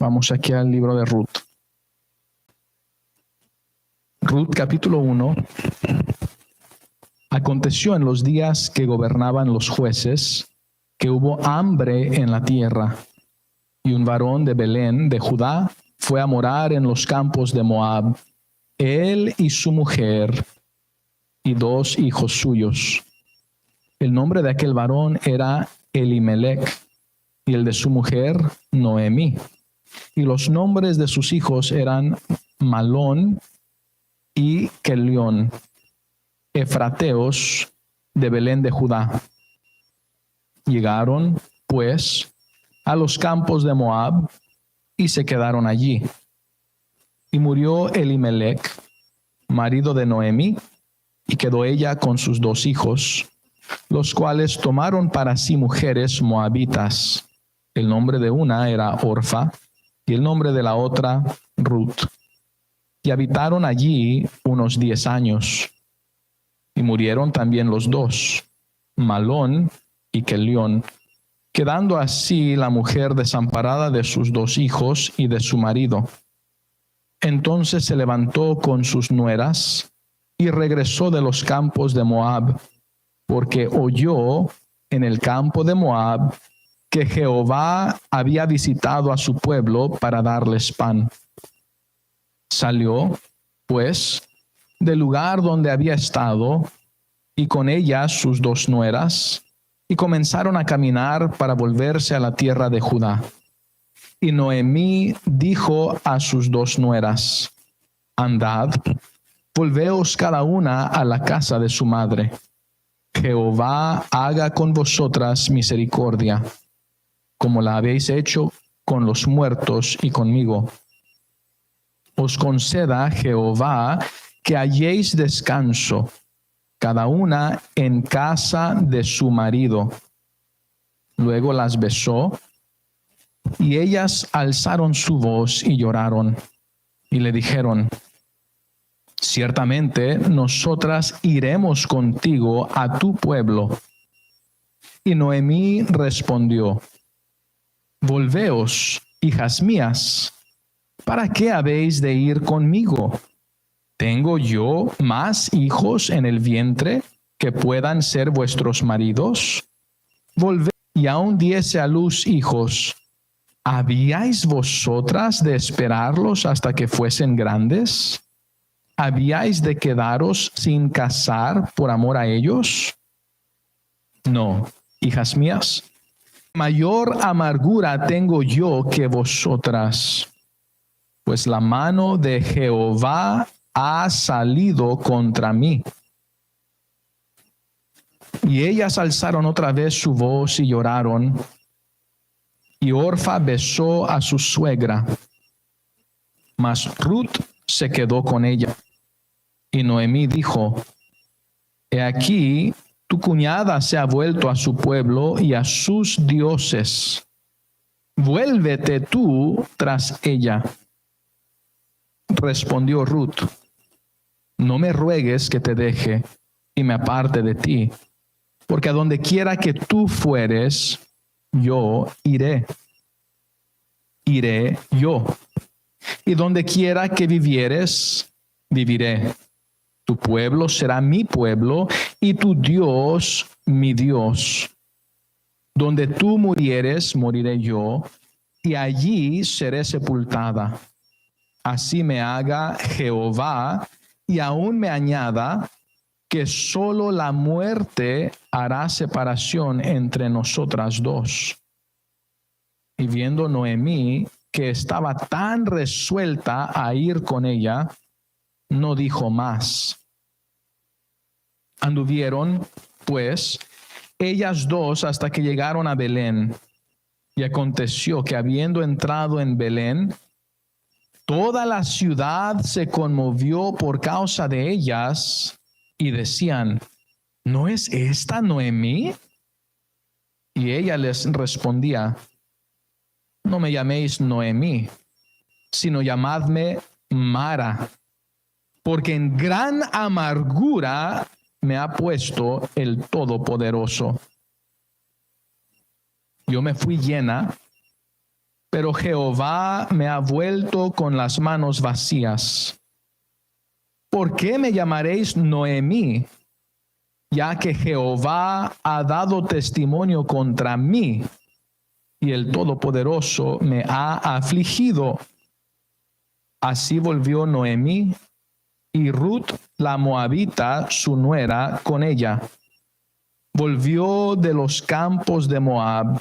Vamos aquí al libro de Ruth. Ruth capítulo 1. Aconteció en los días que gobernaban los jueces, que hubo hambre en la tierra, y un varón de Belén, de Judá, fue a morar en los campos de Moab, él y su mujer, y 2 hijos suyos. El nombre de aquel varón era Elimelech, y el de su mujer, Noemí. Y los nombres de sus hijos eran Malón y Kelión, efrateos de Belén de Judá. Llegaron, pues, a los campos de Moab y se quedaron allí. Y murió Elimelech, marido de Noemí, y quedó ella con sus 2 hijos, los cuales tomaron para sí mujeres moabitas. El nombre de una era Orfa, y el nombre de la otra Ruth. Y habitaron allí unos 10 años. Y murieron también los 2, Malón y Kelión, quedando así la mujer desamparada de sus 2 hijos y de su marido. Entonces se levantó con sus nueras y regresó de los campos de Moab, porque oyó en el campo de Moab que Jehová había visitado a su pueblo para darles pan. Salió, pues, del lugar donde había estado, y con ella sus 2 nueras, y comenzaron a caminar para volverse a la tierra de Judá. Y Noemí dijo a sus 2 nueras: Andad, volveos cada una a la casa de su madre. Jehová haga con vosotras misericordia, como la habéis hecho con los muertos y conmigo. Os conceda Jehová que halléis descanso, cada una en casa de su marido. Luego las besó, y ellas alzaron su voz y lloraron, y le dijeron: Ciertamente nosotras iremos contigo a tu pueblo. Y Noemí respondió: Volveos, hijas mías, ¿para qué habéis de ir conmigo? ¿Tengo yo más hijos en el vientre que puedan ser vuestros maridos? Volved, y aún diese a luz hijos. ¿Habíais vosotras de esperarlos hasta que fuesen grandes? ¿Habíais de quedaros sin casar por amor a ellos? No, hijas mías, mayor amargura tengo yo que vosotras, pues la mano de Jehová ha salido contra mí. Y ellas alzaron otra vez su voz y lloraron, y Orfa besó a su suegra, mas Ruth se quedó con ella. Y Noemí dijo: He aquí, tu cuñada se ha vuelto a su pueblo y a sus dioses. Vuélvete tú tras ella. Respondió Ruth: No me ruegues que te deje y me aparte de ti, porque a donde quiera que tú fueres, yo iré. Iré yo. Y donde quiera que vivieres, viviré. Tu pueblo será mi pueblo, y tu Dios mi Dios. Donde tú murieres, moriré yo, y allí seré sepultada. Así me haga Jehová, y aún me añada, que solo la muerte hará separación entre nosotras 2. Y viendo Noemí que estaba tan resuelta a ir con ella, no dijo más. Anduvieron, pues, ellas 2 hasta que llegaron a Belén. Y aconteció que habiendo entrado en Belén, toda la ciudad se conmovió por causa de ellas, y decían: ¿No es esta Noemí? Y ella les respondía: No me llaméis Noemí, sino llamadme Mara, porque en gran amargura me ha puesto el Todopoderoso. Yo me fui llena, pero Jehová me ha vuelto con las manos vacías. ¿Por qué me llamaréis Noemí? Ya que Jehová ha dado testimonio contra mí, y el Todopoderoso me ha afligido. Así volvió Noemí, y Ruth la moabita, su nuera, con ella. Volvió de los campos de Moab,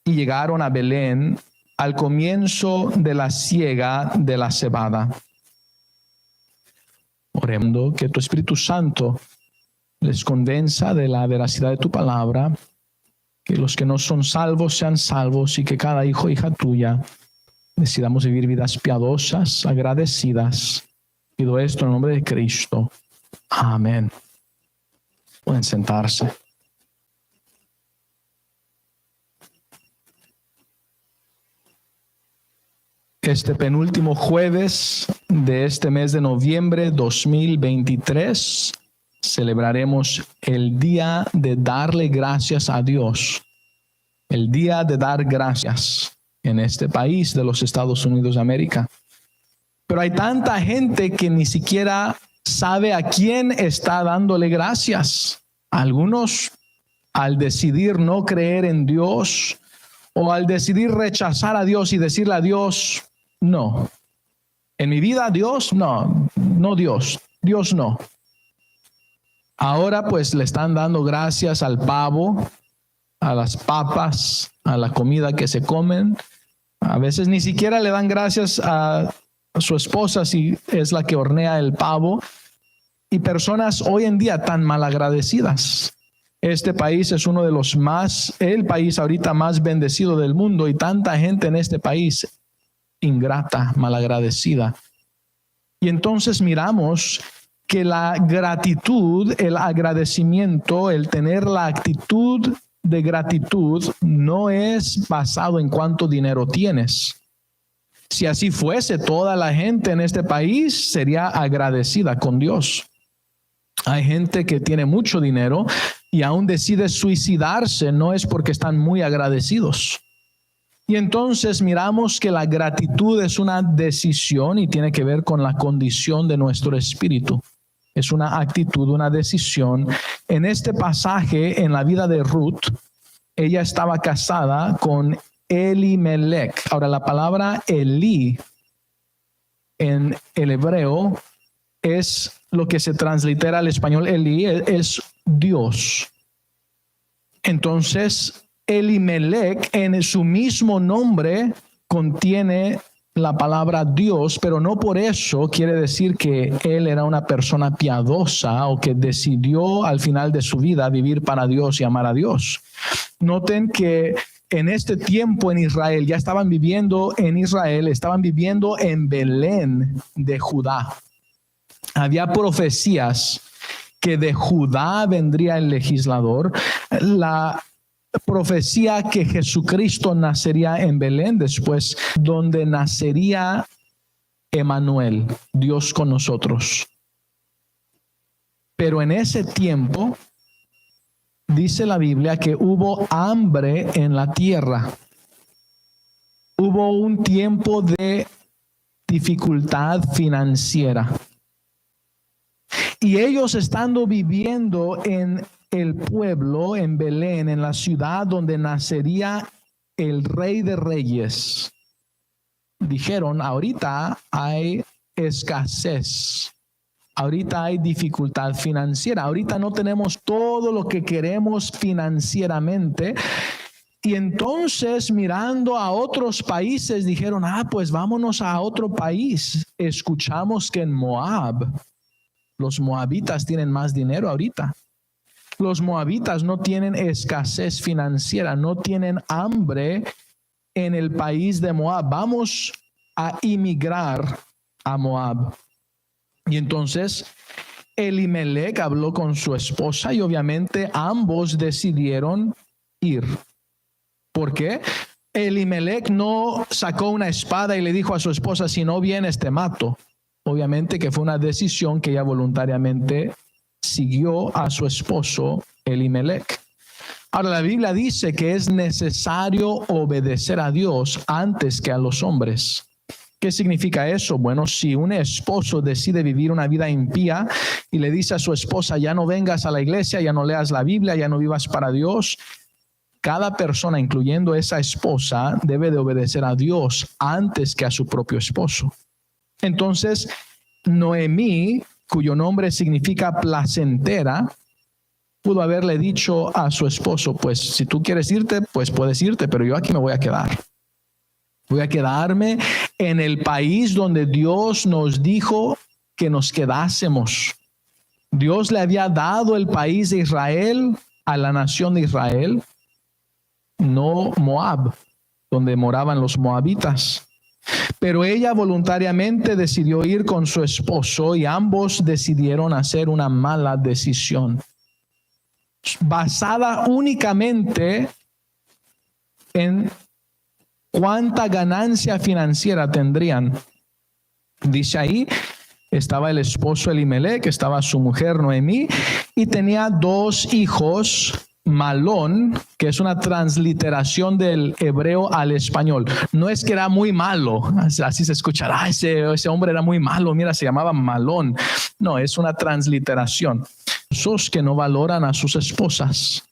y llegaron a Belén al comienzo de la siega de la cebada. Oremos que tu Espíritu Santo les convenza de la veracidad de tu palabra, que los que no son salvos sean salvos y que cada hijo e hija tuya decidamos vivir vidas piadosas, agradecidas. Pido esto en el nombre de Cristo. Amén. Pueden sentarse. Este penúltimo jueves de este mes de noviembre 2023 celebraremos el día de darle gracias a Dios, el día de dar gracias en este país de los Estados Unidos de América. Pero hay tanta gente que ni siquiera sabe a quién está dándole gracias. Algunos, al decidir no creer en Dios o al decidir rechazar a Dios y decirle a Dios, no, en mi vida Dios, no Dios no. Ahora pues le están dando gracias al pavo, a las papas, a la comida que se comen. A veces ni siquiera le dan gracias a su esposa si es la que hornea el pavo. Y personas hoy en día tan malagradecidas. Este país es uno de los el país ahorita más bendecido del mundo, y tanta gente en este país ingrata, malagradecida. Y entonces miramos que la gratitud, el agradecimiento, el tener la actitud de gratitud no es basado en cuánto dinero tienes. Si así fuese, toda la gente en este país sería agradecida con Dios. Hay gente que tiene mucho dinero y aún decide suicidarse, no es porque están muy agradecidos. Y entonces miramos que la gratitud es una decisión y tiene que ver con la condición de nuestro espíritu. Es una actitud, una decisión. En este pasaje, en la vida de Ruth, ella estaba casada con Elimelech. Ahora, la palabra Eli en el hebreo es lo que se translitera al español. Eli es Dios. Entonces, Elimelech en su mismo nombre contiene la palabra Dios, pero no por eso quiere decir que él era una persona piadosa o que decidió al final de su vida vivir para Dios y amar a Dios. Noten que en este tiempo en Israel, ya estaban viviendo en Israel, estaban viviendo en Belén de Judá. Había profecías que de Judá vendría el legislador. La profecía que Jesucristo nacería en Belén, después donde nacería Emmanuel, Dios con nosotros. Pero en ese tiempo, dice la Biblia que hubo hambre en la tierra. Hubo un tiempo de dificultad financiera. Y ellos estando viviendo en el pueblo, en Belén, en la ciudad donde nacería el Rey de Reyes, dijeron, ahorita hay escasez, ahorita hay dificultad financiera, ahorita no tenemos todo lo que queremos financieramente. Y entonces, mirando a otros países, dijeron, pues vámonos a otro país. Escuchamos que en Moab, los moabitas tienen más dinero ahorita. Los moabitas no tienen escasez financiera, no tienen hambre en el país de Moab. Vamos a inmigrar a Moab. Y entonces Elimelech habló con su esposa y obviamente ambos decidieron ir. ¿Por qué? Elimelech no sacó una espada y le dijo a su esposa, si no vienes te mato. Obviamente que fue una decisión que ella voluntariamente siguió a su esposo Elimelech. Ahora, la Biblia dice que es necesario obedecer a Dios antes que a los hombres. ¿Qué significa eso? Bueno, si un esposo decide vivir una vida impía y le dice a su esposa, ya no vengas a la iglesia, ya no leas la Biblia, ya no vivas para Dios, cada persona, incluyendo esa esposa, debe de obedecer a Dios antes que a su propio esposo. Entonces, Noemí, cuyo nombre significa placentera, pudo haberle dicho a su esposo, pues si tú quieres irte, pues puedes irte, pero yo aquí me voy a quedar. Voy a quedarme en el país donde Dios nos dijo que nos quedásemos. Dios le había dado el país de Israel a la nación de Israel, no Moab, donde moraban los moabitas. Pero ella voluntariamente decidió ir con su esposo y ambos decidieron hacer una mala decisión, basada únicamente en cuánta ganancia financiera tendrían. Dice ahí, estaba el esposo Elimelec, estaba su mujer Noemí y tenía 2 hijos, Malón, que es una transliteración del hebreo al español. No es que era muy malo, así se escuchará, ese hombre era muy malo, mira, se llamaba Malón. No, es una transliteración. Esos que no valoran a sus esposas.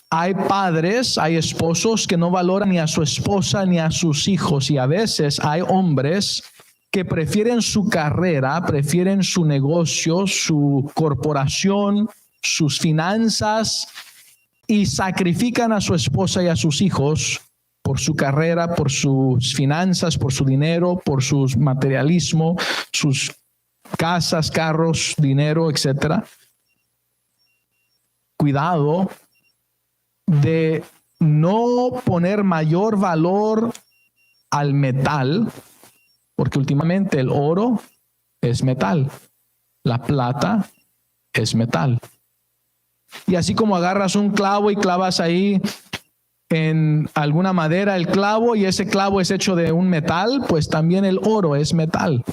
Hay padres, hay esposos que no valoran ni a su esposa ni a sus hijos, y a veces hay hombres que prefieren su carrera, prefieren su negocio, su corporación, sus finanzas, y sacrifican a su esposa y a sus hijos por su carrera, por sus finanzas, por su dinero, por su materialismo, sus casas, carros, dinero, etc. Cuidado de no poner mayor valor al metal, porque últimamente el oro es metal, la plata es metal. Y así como agarras un clavo y clavas ahí en alguna madera el clavo y ese clavo es hecho de un metal, pues también el oro es metal.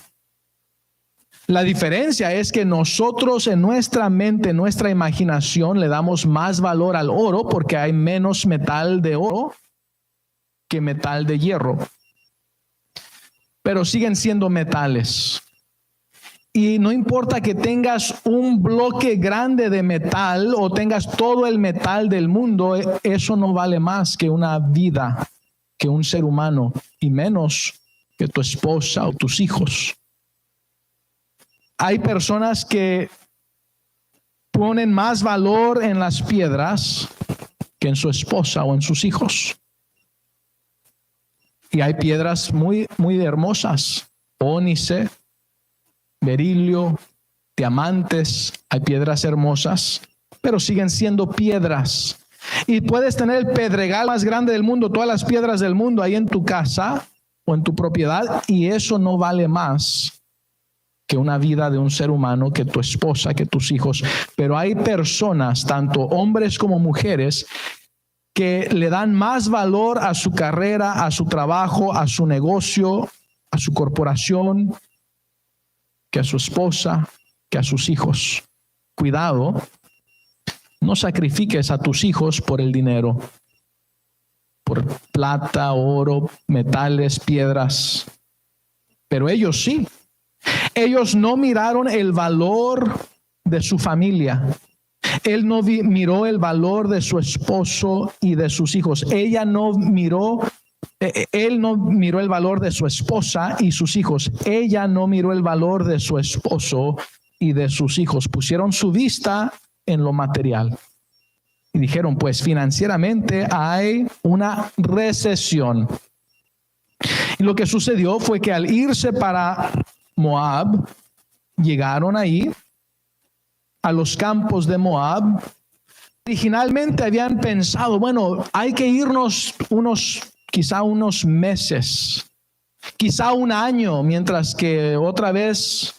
La diferencia es que nosotros en nuestra mente, en nuestra imaginación, le damos más valor al oro porque hay menos metal de oro que metal de hierro. Pero siguen siendo metales. Y no importa que tengas un bloque grande de metal o tengas todo el metal del mundo, eso no vale más que una vida, que un ser humano, y menos que tu esposa o tus hijos. Hay personas que ponen más valor en las piedras que en su esposa o en sus hijos. Y hay piedras muy, muy hermosas, ónice, berilio, diamantes, hay piedras hermosas, pero siguen siendo piedras. Y puedes tener el pedregal más grande del mundo, todas las piedras del mundo ahí en tu casa o en tu propiedad, y eso no vale más que una vida de un ser humano, que tu esposa, que tus hijos. Pero hay personas, tanto hombres como mujeres, que le dan más valor a su carrera, a su trabajo, a su negocio, a su corporación, que a su esposa, que a sus hijos. Cuidado, no sacrifiques a tus hijos por el dinero, por plata, oro, metales, piedras. Pero ellos sí. Ellos no miraron el valor de su familia. Él no miró el valor de su esposo y de sus hijos. Él no miró el valor de su esposa y sus hijos. Ella no miró el valor de su esposo y de sus hijos. Pusieron su vista en lo material. Y dijeron, pues financieramente hay una recesión. Y lo que sucedió fue que al irse para Moab, llegaron ahí a los campos de Moab. Originalmente habían pensado, bueno, hay que irnos quizá unos meses, quizá un año, mientras que otra vez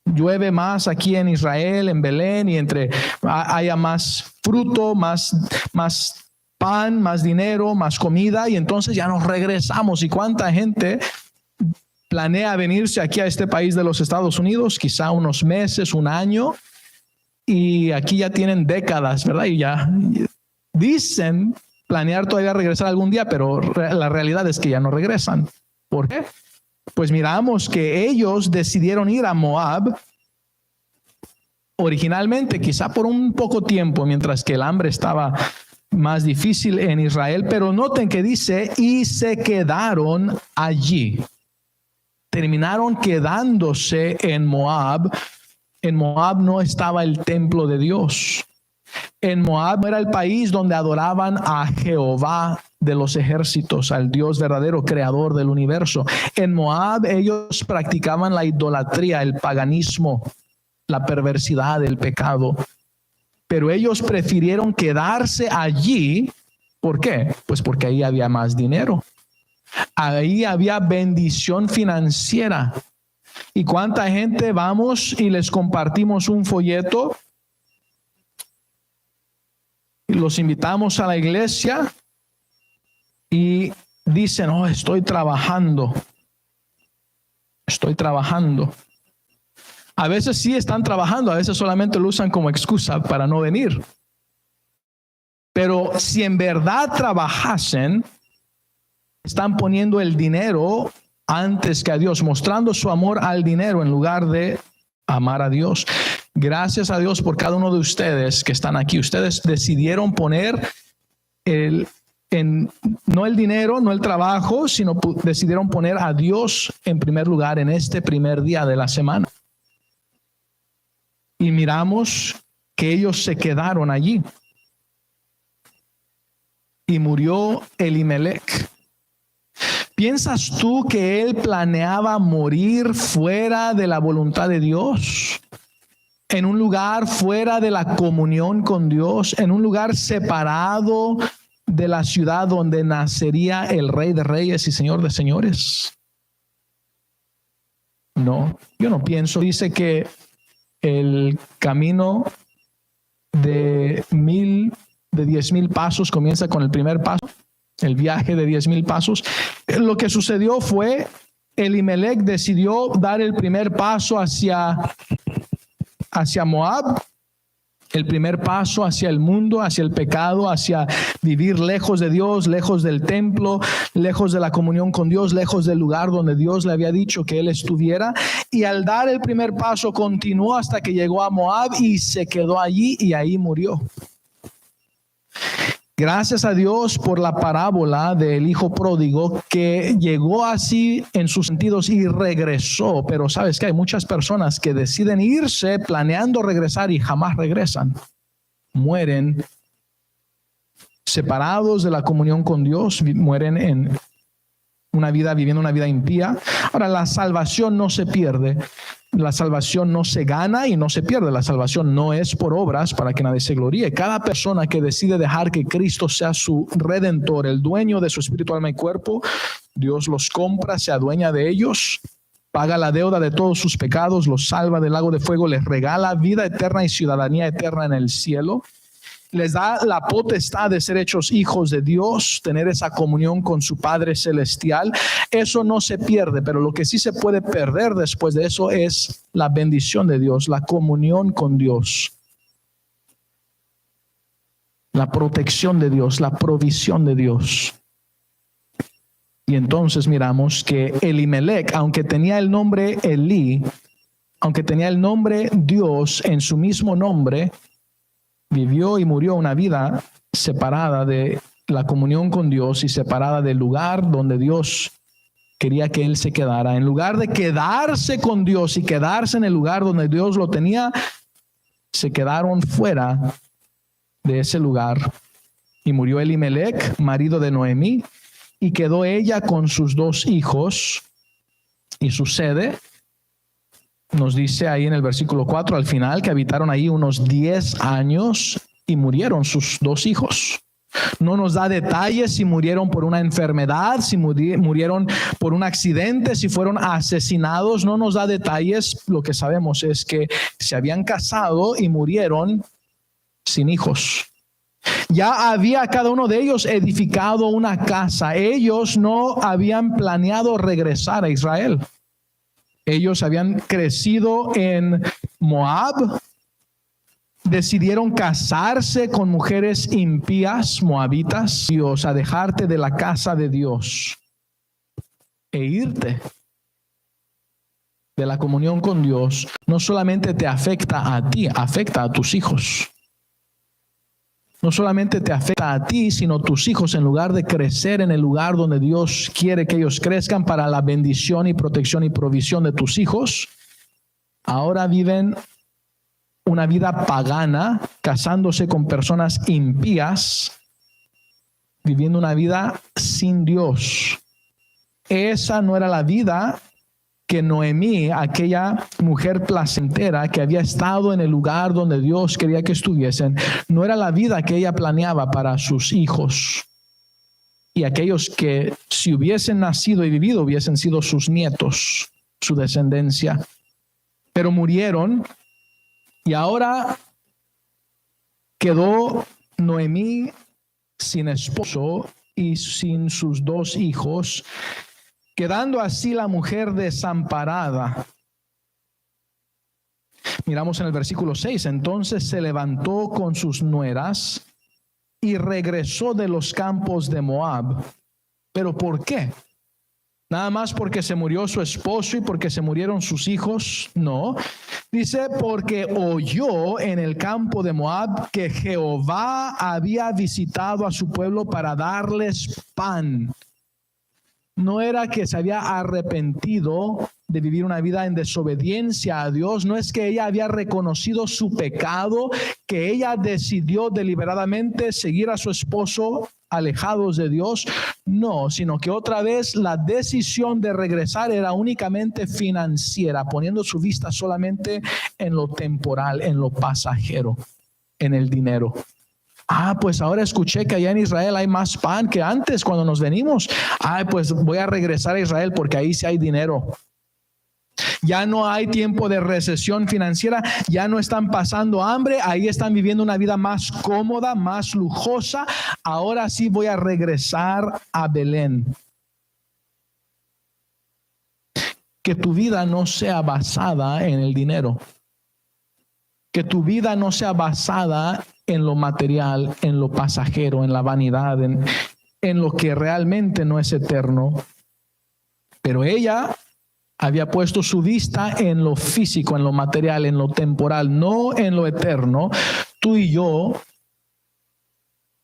llueve más aquí en Israel, en Belén, y haya más fruto, más pan, más dinero, más comida, y entonces ya nos regresamos. ¿Y cuánta gente planea venirse aquí a este país de los Estados Unidos? Quizá unos meses, un año, y aquí ya tienen décadas, ¿verdad? Y ya dicen planear todavía regresar algún día, pero la realidad es que ya no regresan. ¿Por qué? Pues miramos que ellos decidieron ir a Moab originalmente, quizá por un poco tiempo, mientras que el hambre estaba más difícil en Israel, pero noten que dice, y se quedaron allí. Terminaron quedándose en Moab. En Moab no estaba el templo de Dios. En Moab era el país donde adoraban a Jehová de los ejércitos, al Dios verdadero, creador del universo. En Moab ellos practicaban la idolatría, el paganismo, la perversidad, el pecado. Pero ellos prefirieron quedarse allí. ¿Por qué? Pues porque ahí había más dinero. Ahí había bendición financiera. ¿Y cuánta gente vamos y les compartimos un folleto? Y los invitamos a la iglesia y dicen, oh, estoy trabajando. A veces sí están trabajando, a veces solamente lo usan como excusa para no venir. Pero si en verdad trabajasen, están poniendo el dinero antes que a Dios, mostrando su amor al dinero en lugar de amar a Dios. Gracias a Dios por cada uno de ustedes que están aquí. Ustedes decidieron poner no el dinero, no el trabajo, sino decidieron poner a Dios en primer lugar en este primer día de la semana. Y miramos que ellos se quedaron allí. Y murió Elimelec. ¿Piensas tú que él planeaba morir fuera de la voluntad de Dios? En un lugar fuera de la comunión con Dios, en un lugar separado de la ciudad donde nacería el Rey de Reyes y Señor de Señores. No, yo no pienso. Dice que el camino de 10,000 pasos comienza con el primer paso. El viaje de 10,000 pasos. Lo que sucedió fue, Elimelec decidió dar el primer paso hacia Moab, el primer paso hacia el mundo, hacia el pecado, hacia vivir lejos de Dios, lejos del templo, lejos de la comunión con Dios, lejos del lugar donde Dios le había dicho que él estuviera. Y al dar el primer paso continuó hasta que llegó a Moab y se quedó allí y ahí murió. Gracias a Dios por la parábola del hijo pródigo que llegó así en sus sentidos y regresó. Pero sabes que hay muchas personas que deciden irse planeando regresar y jamás regresan. Mueren separados de la comunión con Dios, mueren en una vida, viviendo una vida impía. Ahora, la salvación no se pierde. La salvación no se gana y no se pierde. La salvación no es por obras para que nadie se gloríe. Cada persona que decide dejar que Cristo sea su redentor, el dueño de su espíritu, alma y cuerpo, Dios los compra, se adueña de ellos, paga la deuda de todos sus pecados, los salva del lago de fuego, les regala vida eterna y ciudadanía eterna en el cielo. Les da la potestad de ser hechos hijos de Dios, tener esa comunión con su Padre Celestial. Eso no se pierde, pero lo que sí se puede perder después de eso es la bendición de Dios, la comunión con Dios, la protección de Dios, la provisión de Dios. Y entonces miramos que Elimelec, aunque tenía el nombre Elí, aunque tenía el nombre Dios en su mismo nombre, vivió y murió una vida separada de la comunión con Dios y separada del lugar donde Dios quería que él se quedara. En lugar de quedarse con Dios y quedarse en el lugar donde Dios lo tenía, se quedaron fuera de ese lugar. Y murió Elimelec, marido de Noemí, y quedó ella con sus 2 hijos. Y sucede, nos dice ahí en el versículo 4 al final, que habitaron ahí unos 10 años y murieron sus 2 hijos. No nos da detalles si murieron por una enfermedad, si murieron por un accidente, si fueron asesinados. No nos da detalles. Lo que sabemos es que se habían casado y murieron sin hijos. Ya había cada uno de ellos edificado una casa. Ellos no habían planeado regresar a Israel. Ellos habían crecido en Moab, decidieron casarse con mujeres impías, moabitas, Dios, a dejarte de la casa de Dios e irte de la comunión con Dios, no solamente te afecta a ti, afecta a tus hijos. No solamente te afecta a ti, sino tus hijos, en lugar de crecer en el lugar donde Dios quiere que ellos crezcan para la bendición y protección y provisión de tus hijos, ahora viven una vida pagana, casándose con personas impías, viviendo una vida sin Dios. Esa no era la vida que Noemí, aquella mujer placentera que había estado en el lugar donde Dios quería que estuviesen, no era la vida que ella planeaba para sus hijos. Y aquellos que si hubiesen nacido y vivido hubiesen sido sus nietos, su descendencia. Pero murieron y ahora quedó Noemí sin esposo y sin sus dos hijos, quedando así la mujer desamparada. Miramos en el versículo 6, entonces se levantó con sus nueras y regresó de los campos de Moab. ¿Pero por qué? ¿Nada más porque se murió su esposo y porque se murieron sus hijos? No. Dice, porque oyó en el campo de Moab que Jehová había visitado a su pueblo para darles pan. No era que se había arrepentido de vivir una vida en desobediencia a Dios. No es que ella había reconocido su pecado, que ella decidió deliberadamente seguir a su esposo alejados de Dios. No, sino que otra vez la decisión de regresar era únicamente financiera, poniendo su vista solamente en lo temporal, en lo pasajero, en el dinero. Pues ahora escuché que allá en Israel hay más pan que antes cuando nos venimos. Pues voy a regresar a Israel porque ahí sí hay dinero. Ya no hay tiempo de recesión financiera, ya no están pasando hambre, ahí están viviendo una vida más cómoda, más lujosa. Ahora sí voy a regresar a Belén. Que tu vida no sea basada en el dinero. Que tu vida no sea basada en lo material, en lo pasajero, en la vanidad, en lo que realmente no es eterno. Pero ella había puesto su vista en lo físico, en lo material, en lo temporal, no en lo eterno. Tú y yo,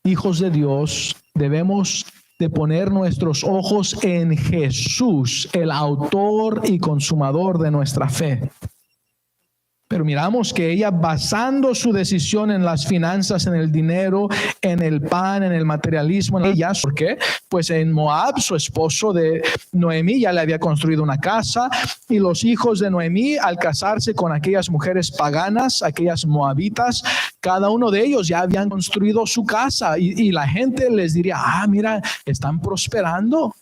hijos de Dios, debemos de poner nuestros ojos en Jesús, el autor y consumador de nuestra fe. Pero miramos que ella, basando su decisión en las finanzas, en el dinero, en el pan, en el materialismo, en ellas, ¿por qué? Pues en Moab, su esposo de Noemí ya le había construido una casa, y los hijos de Noemí, al casarse con aquellas mujeres paganas, aquellas moabitas, cada uno de ellos ya habían construido su casa, y la gente les diría, mira, están prosperando,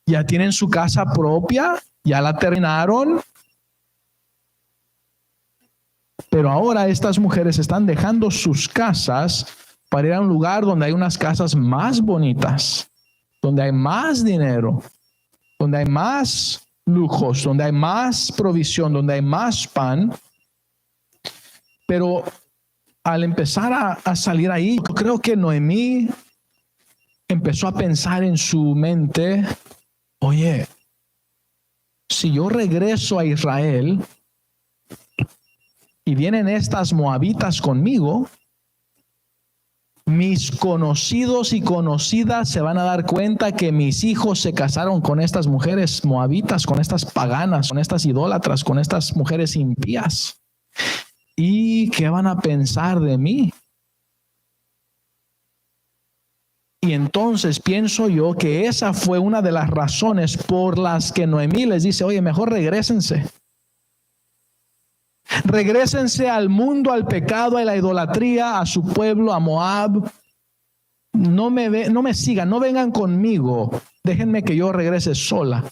ya tienen su casa propia, ya la terminaron. Pero ahora estas mujeres están dejando sus casas para ir a un lugar donde hay unas casas más bonitas, donde hay más dinero, donde hay más lujos, donde hay más provisión, donde hay más pan. Pero al empezar a salir ahí, yo creo que Noemí empezó a pensar en su mente, oye, si yo regreso a Israel y vienen estas moabitas conmigo, mis conocidos y conocidas se van a dar cuenta que mis hijos se casaron con estas mujeres moabitas, con estas paganas, con estas idólatras, con estas mujeres impías. ¿Y qué van a pensar de mí? Y entonces pienso yo que esa fue una de las razones por las que Noemí les dice, oye, mejor regrésense. Regrésense al mundo, al pecado, a la idolatría, a su pueblo, a Moab. No me sigan, no vengan conmigo. Déjenme que yo regrese sola.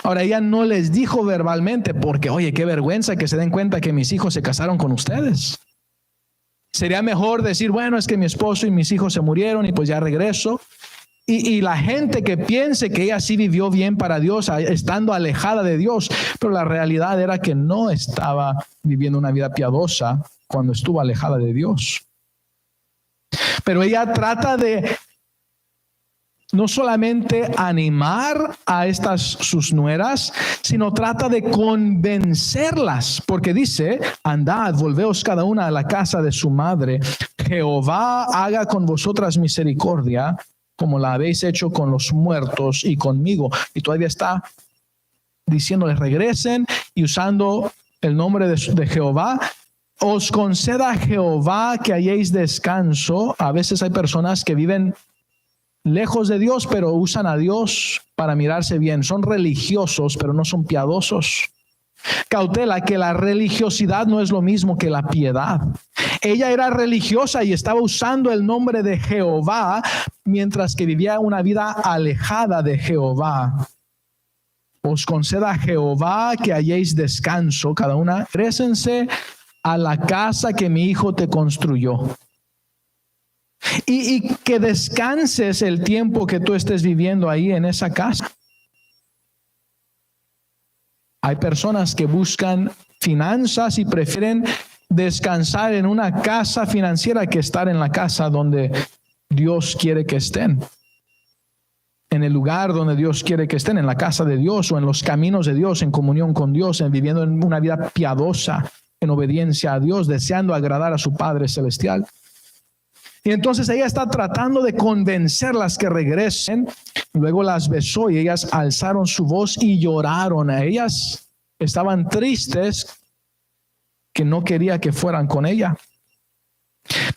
Ahora ella no les dijo verbalmente porque, oye, qué vergüenza que se den cuenta que mis hijos se casaron con ustedes. Sería mejor decir, bueno, es que mi esposo y mis hijos se murieron y pues ya regreso. Y la gente que piense que ella sí vivió bien para Dios, estando alejada de Dios, pero la realidad era que no estaba viviendo una vida piadosa cuando estuvo alejada de Dios. Pero ella trata de no solamente animar a estas sus nueras, sino trata de convencerlas, porque dice: andad, volveos cada una a la casa de su madre. Jehová haga con vosotras misericordia, como la habéis hecho con los muertos y conmigo. Y todavía está diciéndoles: regresen, y usando el nombre de Jehová. Os conceda Jehová que halléis descanso. A veces hay personas que viven lejos de Dios, pero usan a Dios para mirarse bien. Son religiosos, pero no son piadosos. Cautela, que la religiosidad no es lo mismo que la piedad. Ella era religiosa y estaba usando el nombre de Jehová, mientras que vivía una vida alejada de Jehová. Os conceda Jehová que halléis descanso, cada una. Regrésense a la casa que mi hijo te construyó. Y que descanses el tiempo que tú estés viviendo ahí en esa casa. Hay personas que buscan finanzas y prefieren descansar en una casa financiera que estar en la casa donde Dios quiere que estén. En el lugar donde Dios quiere que estén, en la casa de Dios o en los caminos de Dios, en comunión con Dios, en viviendo en una vida piadosa, en obediencia a Dios, deseando agradar a su Padre Celestial. Y entonces ella está tratando de convencerlas que regresen. Luego las besó y ellas alzaron su voz y lloraron. Ellas estaban tristes que no quería que fueran con ella.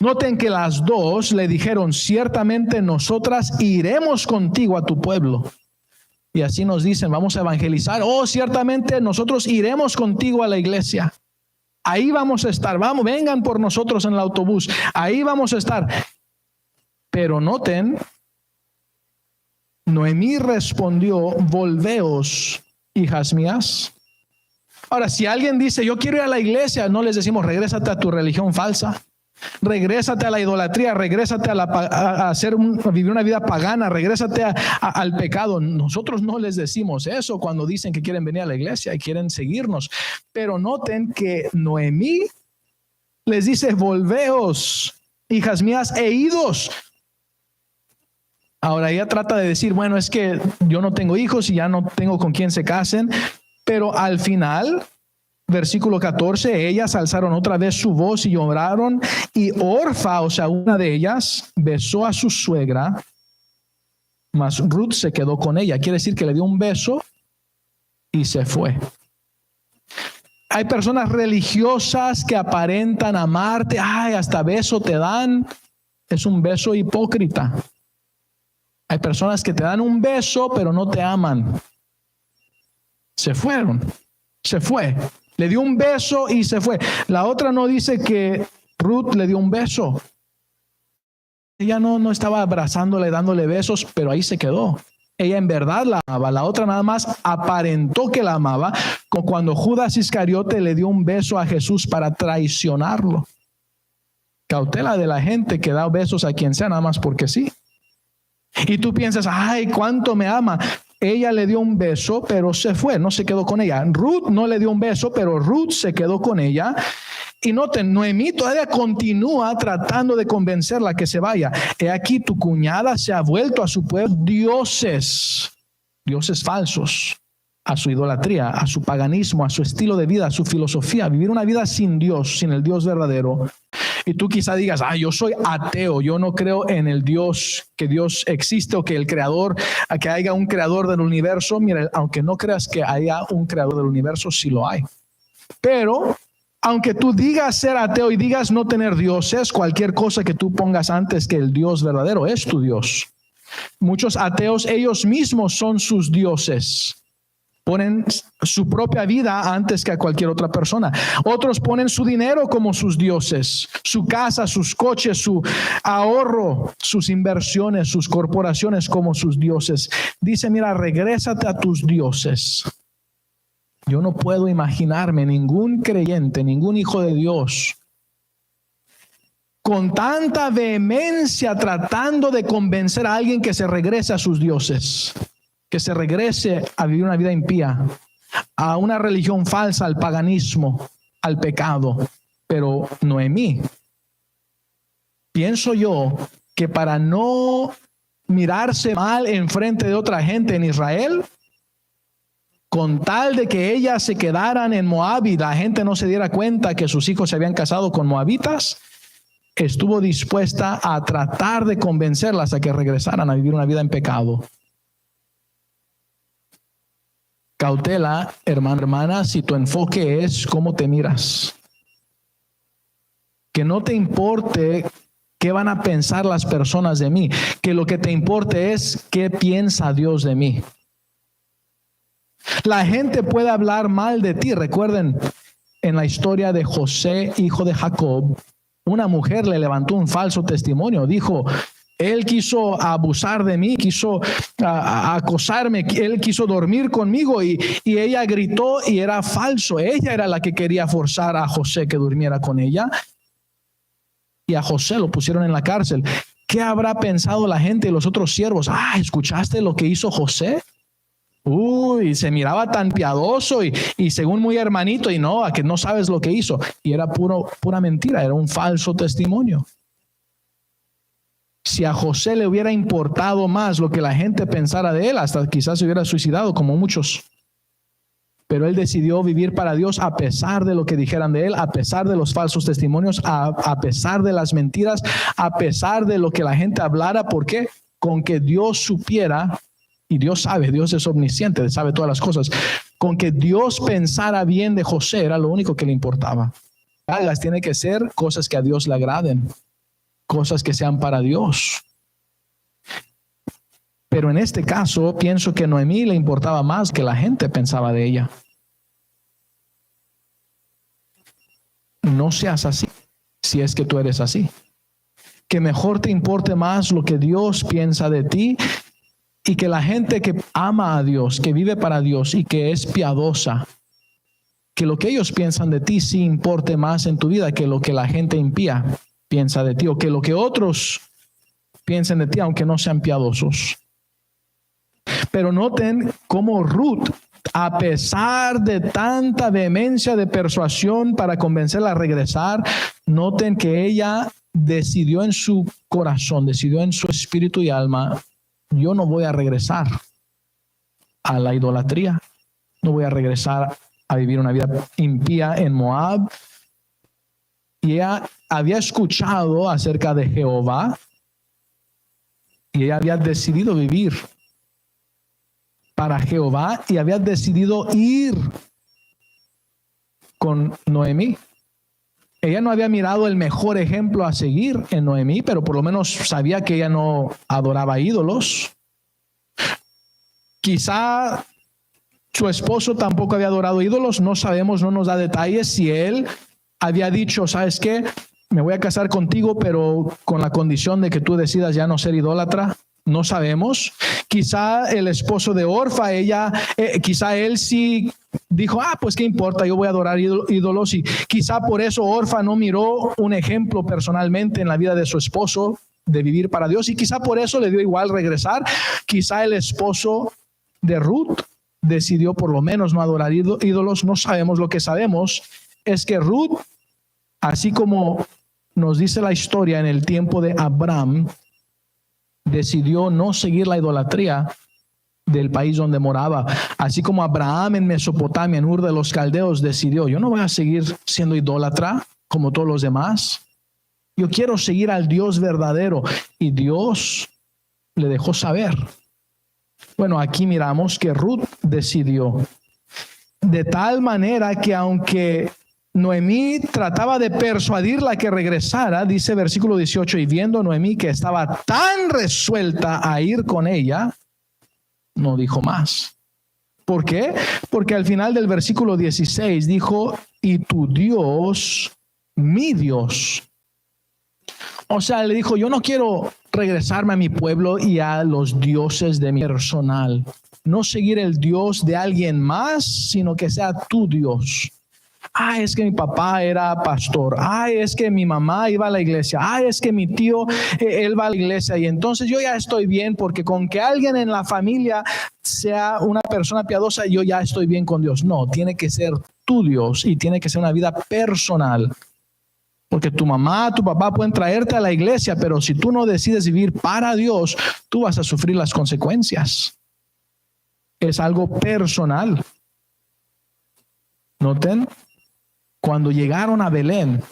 Noten que las dos le dijeron: ciertamente nosotras iremos contigo a tu pueblo. Y así nos dicen: vamos a evangelizar. Oh, ciertamente nosotros iremos contigo a la iglesia. Ahí vamos a estar. Vamos, vengan por nosotros en el autobús. Ahí vamos a estar. Pero noten, Noemí respondió: volveos, hijas mías. Ahora, si alguien dice: yo quiero ir a la iglesia, no les decimos: regrésate a tu religión falsa. Regrésate a la idolatría, regrésate a vivir una vida pagana, regrésate al pecado. Nosotros no les decimos eso cuando dicen que quieren venir a la iglesia y quieren seguirnos. Pero noten que Noemí les dice: volveos, hijas mías, e idos. Ahora ella trata de decir: bueno, es que yo no tengo hijos y ya no tengo con quién se casen. Pero al final, versículo 14, ellas alzaron otra vez su voz y lloraron, y Orfa, o sea, una de ellas, besó a su suegra, mas Ruth se quedó con ella. Quiere decir que le dio un beso y se fue. Hay personas religiosas que aparentan amarte. Ay, hasta beso te dan. Es un beso hipócrita. Hay personas que te dan un beso, pero no te aman. Se fueron. Se fue. Le dio un beso y se fue. La otra no dice que Ruth le dio un beso. Ella no estaba abrazándole, dándole besos, pero ahí se quedó. Ella en verdad la amaba. La otra nada más aparentó que la amaba, como cuando Judas Iscariote le dio un beso a Jesús para traicionarlo. Cautela de la gente que da besos a quien sea nada más porque sí. Y tú piensas: ay, cuánto me ama. Ella le dio un beso, pero se fue, no se quedó con ella. Ruth no le dio un beso, pero Ruth se quedó con ella. Y noten, Noemí todavía continúa tratando de convencerla que se vaya. He aquí, tu cuñada se ha vuelto a su pueblo dioses falsos, a su idolatría, a su paganismo, a su estilo de vida, a su filosofía, vivir una vida sin Dios, sin el Dios verdadero. Y tú quizá digas: yo soy ateo, yo no creo en el Dios, que Dios existe o que el creador, que haya un creador del universo. Mira, aunque no creas que haya un creador del universo, sí lo hay. Pero aunque tú digas ser ateo y digas no tener dioses, cualquier cosa que tú pongas antes que el Dios verdadero es tu Dios. Muchos ateos, ellos mismos son sus dioses. Ponen su propia vida antes que a cualquier otra persona. Otros ponen su dinero como sus dioses, su casa, sus coches, su ahorro, sus inversiones, sus corporaciones como sus dioses. Dice: mira, regrésate a tus dioses. Yo no puedo imaginarme ningún creyente, ningún hijo de Dios, con tanta vehemencia tratando de convencer a alguien que se regrese a sus dioses, que se regrese a vivir una vida impía, a una religión falsa, al paganismo, al pecado. Pero Noemí, pienso yo que para no mirarse mal en frente de otra gente en Israel, con tal de que ellas se quedaran en Moab y la gente no se diera cuenta que sus hijos se habían casado con moabitas, estuvo dispuesta a tratar de convencerlas a que regresaran a vivir una vida en pecado. Cautela, hermano, hermana, si tu enfoque es cómo te miras. Que no te importe qué van a pensar las personas de mí, que lo que te importe es qué piensa Dios de mí. La gente puede hablar mal de ti. Recuerden, en la historia de José, hijo de Jacob, una mujer le levantó un falso testimonio. Dijo, él quiso abusar de mí, quiso acosarme, él quiso dormir conmigo y ella gritó y era falso. Ella era la que quería forzar a José que durmiera con ella. Y a José lo pusieron en la cárcel. ¿Qué habrá pensado la gente y los otros siervos? ¿Escuchaste lo que hizo José? Uy, se miraba tan piadoso y según muy hermanito, y no, a que no sabes lo que hizo. Y era pura mentira, era un falso testimonio. Si a José le hubiera importado más lo que la gente pensara de él, hasta quizás se hubiera suicidado como muchos. Pero él decidió vivir para Dios a pesar de lo que dijeran de él, a pesar de los falsos testimonios, a pesar de las mentiras, a pesar de lo que la gente hablara. ¿Por qué? Con que Dios supiera, y Dios sabe, Dios es omnisciente, sabe todas las cosas. Con que Dios pensara bien de José era lo único que le importaba. Hagas tiene que ser cosas que a Dios le agraden, cosas que sean para Dios. Pero en este caso, pienso que a Noemí le importaba más que la gente pensaba de ella. No seas así, si es que tú eres así. Que mejor te importe más lo que Dios piensa de ti y que la gente que ama a Dios, que vive para Dios y que es piadosa, que lo que ellos piensan de ti sí importe más en tu vida que lo que la gente impía piensa de ti o que lo que otros piensen de ti, aunque no sean piadosos. Pero noten cómo Ruth, a pesar de tanta vehemencia de persuasión para convencerla a regresar, noten que ella decidió en su corazón, decidió en su espíritu y alma, yo no voy a regresar a la idolatría, no voy a regresar a vivir una vida impía en Moab. Y ella había escuchado acerca de Jehová y ella había decidido vivir para Jehová y había decidido ir con Noemí. Ella no había mirado el mejor ejemplo a seguir en Noemí, pero por lo menos sabía que ella no adoraba ídolos. Quizá su esposo tampoco había adorado ídolos, no sabemos, no nos da detalles si él había dicho, ¿sabes qué? Me voy a casar contigo, pero con la condición de que tú decidas ya no ser idólatra. No sabemos. Quizá el esposo de Orfa, quizá él sí dijo, pues qué importa, yo voy a adorar ídolos. Y quizá por eso Orfa no miró un ejemplo personalmente en la vida de su esposo de vivir para Dios. Y quizá por eso le dio igual regresar. Quizá el esposo de Ruth decidió por lo menos no adorar ídolos. No sabemos. Lo que sabemos es que Ruth, así como nos dice la historia en el tiempo de Abraham, decidió no seguir la idolatría del país donde moraba. Así como Abraham en Mesopotamia, en Ur de los Caldeos, decidió, yo no voy a seguir siendo idólatra como todos los demás. Yo quiero seguir al Dios verdadero. Y Dios le dejó saber. Bueno, aquí miramos que Ruth decidió. De tal manera que aunque Noemí trataba de persuadirla que regresara, dice versículo 18, y viendo Noemí que estaba tan resuelta a ir con ella, no dijo más. ¿Por qué? Porque al final del versículo 16 dijo, y tu Dios, mi Dios. O sea, le dijo, yo no quiero regresarme a mi pueblo y a los dioses de mi personal. No seguir el Dios de alguien más, sino que sea tu Dios. Es que mi papá era pastor. Es que mi mamá iba a la iglesia. Es que mi tío, él va a la iglesia. Y entonces yo ya estoy bien, porque con que alguien en la familia sea una persona piadosa, yo ya estoy bien con Dios. No, tiene que ser tu Dios y tiene que ser una vida personal. Porque tu mamá, tu papá pueden traerte a la iglesia, pero si tú no decides vivir para Dios, tú vas a sufrir las consecuencias. Es algo personal. Noten, cuando llegaron a Belén,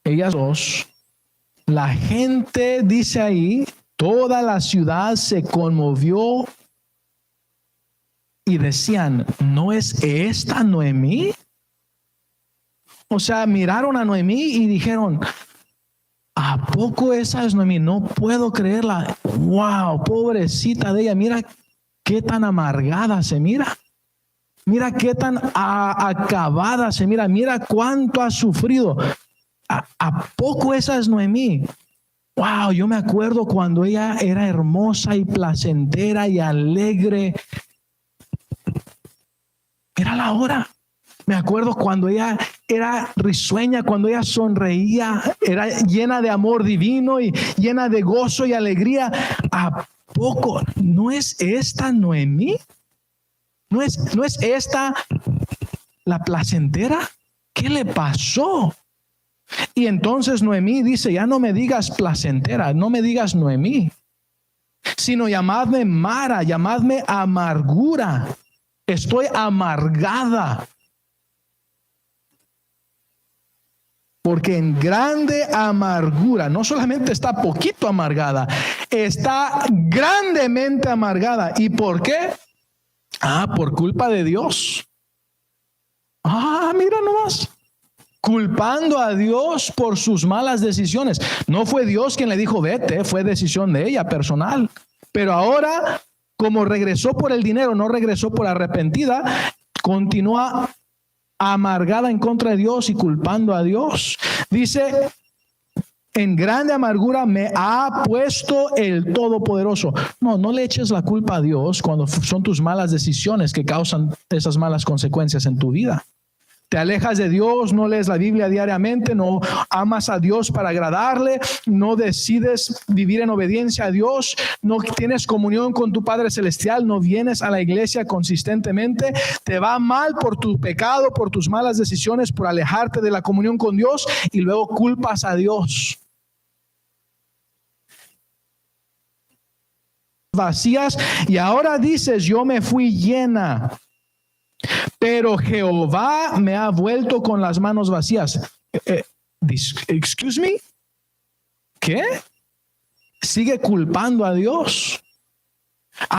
ellas dos, la gente, dice ahí, toda la ciudad se conmovió y decían, ¿no es esta Noemí? O sea, miraron a Noemí y dijeron, ¿a poco esa es Noemí? No puedo creerla. Wow, pobrecita de ella. Mira qué tan amargada se mira. Mira qué tan acabada se mira. Mira cuánto ha sufrido. ¿A poco esa es Noemí? Wow, yo me acuerdo cuando ella era hermosa y placentera y alegre. Mírala ahora. Me acuerdo cuando ella era risueña, cuando ella sonreía, era llena de amor divino y llena de gozo y alegría. ¿A poco no es esta Noemí? ¿No es esta la placentera? ¿Qué le pasó? Y entonces Noemí dice, ya no me digas placentera, no me digas Noemí, sino llamadme Mara, llamadme amargura. Estoy amargada. Porque en grande amargura, no solamente está poquito amargada, está grandemente amargada. ¿Y por qué? Por culpa de Dios. Mira nomás. Culpando a Dios por sus malas decisiones. No fue Dios quien le dijo vete, fue decisión de ella personal. Pero ahora, como regresó por el dinero, no regresó por arrepentida, continúa amargada en contra de Dios y culpando a Dios. Dice, en grande amargura me ha puesto el Todopoderoso. No le eches la culpa a Dios cuando son tus malas decisiones que causan esas malas consecuencias en tu vida. Te alejas de Dios, no lees la Biblia diariamente, no amas a Dios para agradarle, no decides vivir en obediencia a Dios, no tienes comunión con tu Padre Celestial, no vienes a la iglesia consistentemente, te va mal por tu pecado, por tus malas decisiones, por alejarte de la comunión con Dios y luego culpas a Dios. Vacías y ahora dices, yo me fui llena. Pero Jehová me ha vuelto con las manos vacías. Excuse me. ¿Qué? Sigue culpando a Dios.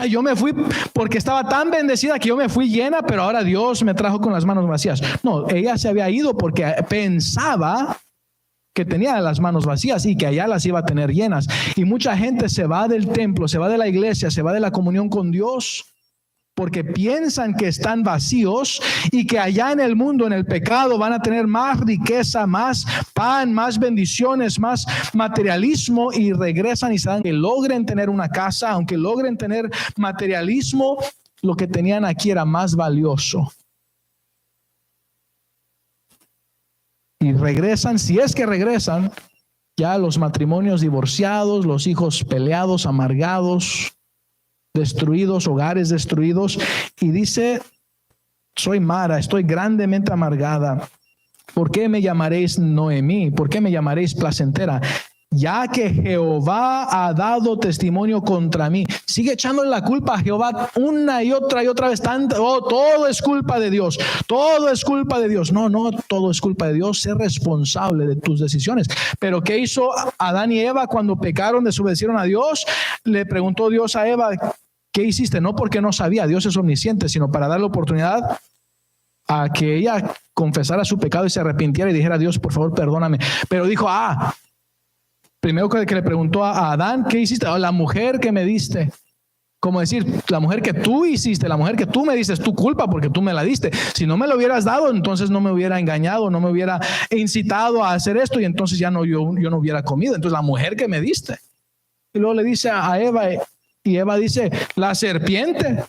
Yo me fui porque estaba tan bendecida que yo me fui llena, pero ahora Dios me trajo con las manos vacías. No, ella se había ido porque pensaba que tenía las manos vacías y que allá las iba a tener llenas. Y mucha gente se va del templo, se va de la iglesia, se va de la comunión con Dios, porque piensan que están vacíos y que allá en el mundo, en el pecado, van a tener más riqueza, más pan, más bendiciones, más materialismo, y regresan y se dan que logren tener una casa, aunque logren tener materialismo, lo que tenían aquí era más valioso. Y regresan, si es que regresan, ya los matrimonios divorciados, los hijos peleados, amargados, destruidos, hogares destruidos. Y dice, soy Mara, estoy grandemente amargada. ¿Por qué me llamaréis Noemí? ¿Por qué me llamaréis placentera? Ya que Jehová ha dado testimonio contra mí. Sigue echándole la culpa a Jehová una y otra vez. Todo es culpa de Dios. Todo es culpa de Dios. No, todo es culpa de Dios. Sé responsable de tus decisiones. Pero ¿qué hizo Adán y Eva cuando pecaron, desobedecieron a Dios? Le preguntó Dios a Eva, ¿qué hiciste? No porque no sabía, Dios es omnisciente, sino para darle oportunidad a que ella confesara su pecado y se arrepintiera y dijera, Dios, por favor, perdóname. Pero dijo, primero que le preguntó a Adán, ¿qué hiciste? La mujer que me diste. Como decir, la mujer que tú hiciste, la mujer que tú me diste, es tu culpa porque tú me la diste. Si no me lo hubieras dado, entonces no me hubiera engañado, no me hubiera incitado a hacer esto y entonces ya no, yo no hubiera comido. Entonces la mujer que me diste. Y luego le dice a Eva, y Eva dice, la serpiente.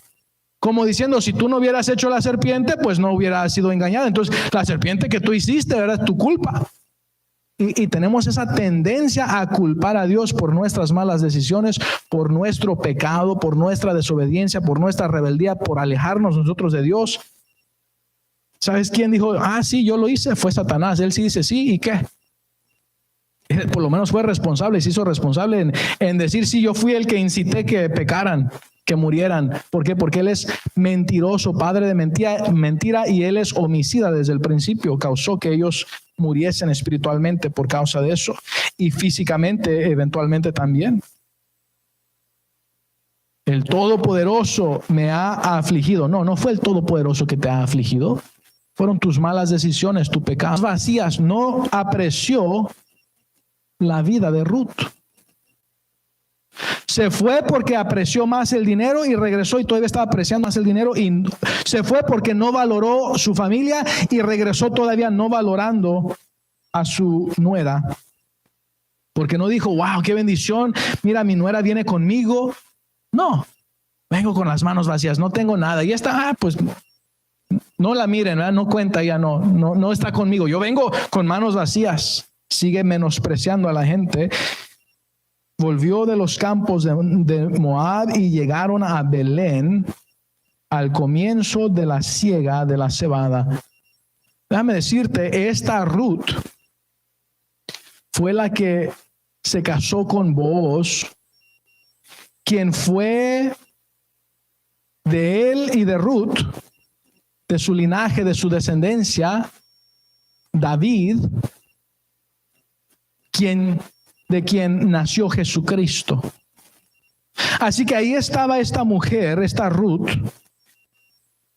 Como diciendo, si tú no hubieras hecho la serpiente, pues no hubiera sido engañada. Entonces la serpiente que tú hiciste era tu culpa. Y tenemos esa tendencia a culpar a Dios por nuestras malas decisiones, por nuestro pecado, por nuestra desobediencia, por nuestra rebeldía, por alejarnos nosotros de Dios. ¿Sabes quién dijo? Sí, yo lo hice, fue Satanás. Él sí dice, sí, ¿y qué? Él por lo menos fue responsable, se hizo responsable en decir, sí, yo fui el que incité que pecaran, que murieran. ¿Por qué? Porque él es mentiroso, padre de mentira, y él es homicida desde el principio. Causó que ellos muriesen espiritualmente por causa de eso, y físicamente eventualmente también. El Todopoderoso me ha afligido. No fue el Todopoderoso que te ha afligido. Fueron tus malas decisiones, tus pecados vacías. No apreció la vida de Ruth. Se fue porque apreció más el dinero y regresó y todavía estaba apreciando más el dinero, y se fue porque no valoró su familia y regresó todavía no valorando a su nuera. Porque no dijo, wow, qué bendición, mira, mi nuera viene conmigo. No, vengo con las manos vacías, no tengo nada. Y esta, pues no la miren, ¿verdad? No cuenta, ya no está conmigo. Yo vengo con manos vacías. Sigue menospreciando a la gente. Volvió de los campos de Moab y llegaron a Belén al comienzo de la siega de la cebada. Déjame decirte, esta Ruth fue la que se casó con Booz, quien fue de él y de Ruth, de su linaje, de su descendencia, David, de quien nació Jesucristo. Así que ahí estaba esta mujer, esta Ruth,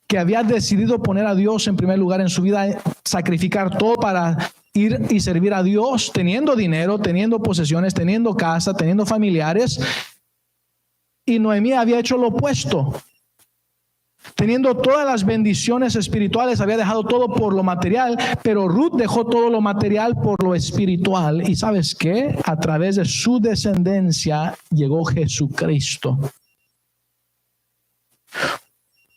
que había decidido poner a Dios en primer lugar en su vida, sacrificar todo para ir y servir a Dios, teniendo dinero, teniendo posesiones, teniendo casa, teniendo familiares. Y Noemí había hecho lo opuesto. Teniendo todas las bendiciones espirituales, había dejado todo por lo material, pero Ruth dejó todo lo material por lo espiritual. ¿Y sabes qué? A través de su descendencia llegó Jesucristo.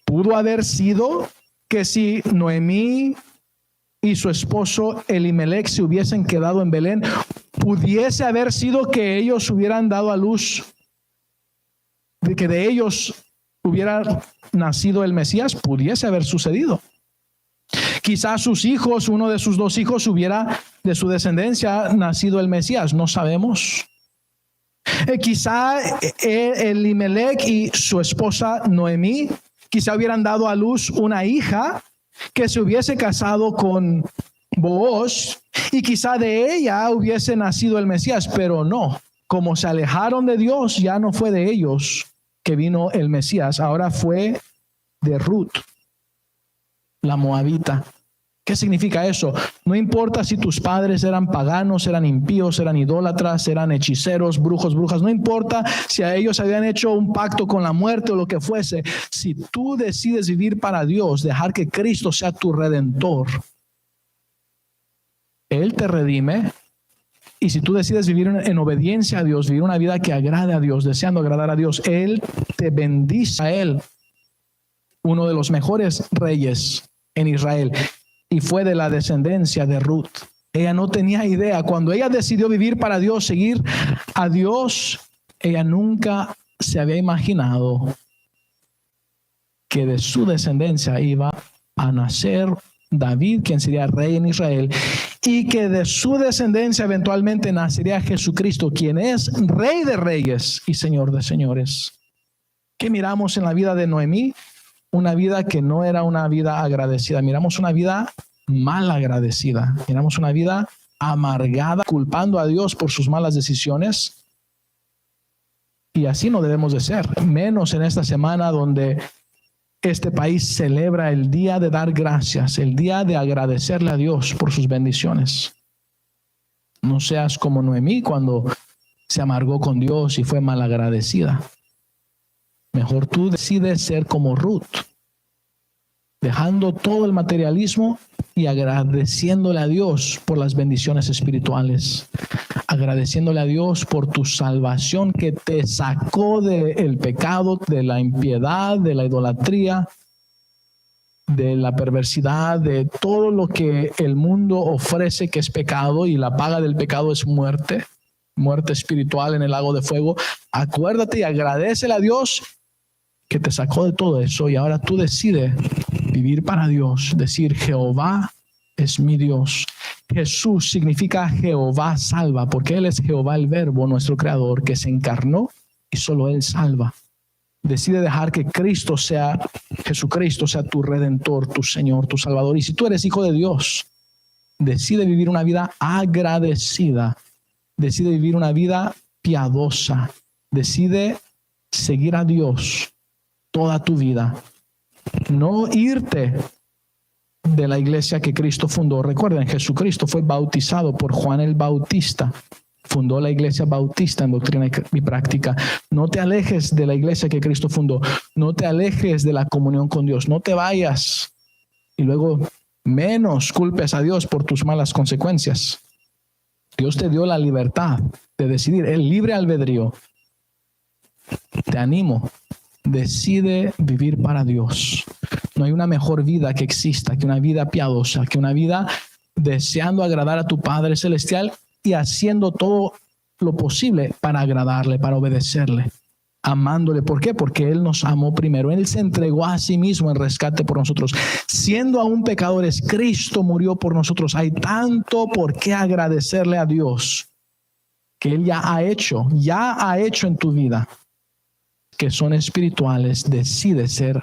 Pudo haber sido que si Noemí y su esposo Elimelech se hubiesen quedado en Belén, pudiese haber sido que ellos hubieran dado a luz, de que de ellos hubiera nacido el Mesías. Pudiese haber sucedido. Quizás sus hijos, uno de sus dos hijos, hubiera de su descendencia nacido el Mesías. No sabemos. Quizá Elimelech y su esposa Noemí quizá hubieran dado a luz una hija que se hubiese casado con Booz, y quizá de ella hubiese nacido el Mesías, pero no. Como se alejaron de Dios, ya no fue de ellos que vino el Mesías, ahora fue de Ruth, la moabita. ¿Qué significa eso? No importa si tus padres eran paganos, eran impíos, eran idólatras, eran hechiceros, brujos, brujas. No importa si a ellos habían hecho un pacto con la muerte o lo que fuese. Si tú decides vivir para Dios, dejar que Cristo sea tu redentor, Él te redime. Y si tú decides vivir en obediencia a Dios, vivir una vida que agrade a Dios, deseando agradar a Dios, Él te bendice a Él. Uno de los mejores reyes en Israel, y fue de la descendencia de Ruth. Ella no tenía idea. Cuando ella decidió vivir para Dios, seguir a Dios, ella nunca se había imaginado que de su descendencia iba a nacer David, quien sería rey en Israel, y que de su descendencia eventualmente nacería Jesucristo, quien es Rey de Reyes y Señor de Señores. ¿Qué miramos en la vida de Noemí? Una vida que no era una vida agradecida. Miramos una vida mal agradecida. Miramos una vida amargada, culpando a Dios por sus malas decisiones. Y así no debemos de ser, menos en esta semana donde este país celebra el día de dar gracias, el día de agradecerle a Dios por sus bendiciones. No seas como Noemí cuando se amargó con Dios y fue mal agradecida. Mejor tú decides ser como Ruth, dejando todo el materialismo y agradeciéndole a Dios por las bendiciones espirituales, agradeciéndole a Dios por tu salvación que te sacó del pecado, de la impiedad, de la idolatría, de la perversidad, de todo lo que el mundo ofrece que es pecado, y la paga del pecado es muerte, muerte espiritual en el lago de fuego. Acuérdate y agradécele a Dios que te sacó de todo eso y ahora tú decides vivir para Dios, decir Jehová es mi Dios. Jesús significa Jehová salva, porque Él es Jehová el Verbo, nuestro Creador, que se encarnó y solo Él salva. Decide dejar que Cristo sea, Jesucristo sea tu Redentor, tu Señor, tu Salvador. Y si tú eres hijo de Dios, decide vivir una vida agradecida. Decide vivir una vida piadosa. Decide seguir a Dios toda tu vida. No irte de la iglesia que Cristo fundó. Recuerden, Jesucristo fue bautizado por Juan el Bautista. Fundó la iglesia bautista en Doctrina y Práctica. No te alejes de la iglesia que Cristo fundó. No te alejes de la comunión con Dios. No te vayas y luego menos culpes a Dios por tus malas consecuencias. Dios te dio la libertad de decidir, el libre albedrío. Te animo, decide vivir para Dios. No hay una mejor vida que exista que una vida piadosa, que una vida deseando agradar a tu Padre Celestial y haciendo todo lo posible para agradarle, para obedecerle, amándole. ¿Por qué? Porque Él nos amó primero. Él se entregó a sí mismo en rescate por nosotros. Siendo aún pecadores, Cristo murió por nosotros. Hay tanto por qué agradecerle a Dios que Él ya ha hecho en tu vida, que son espirituales. Decide ser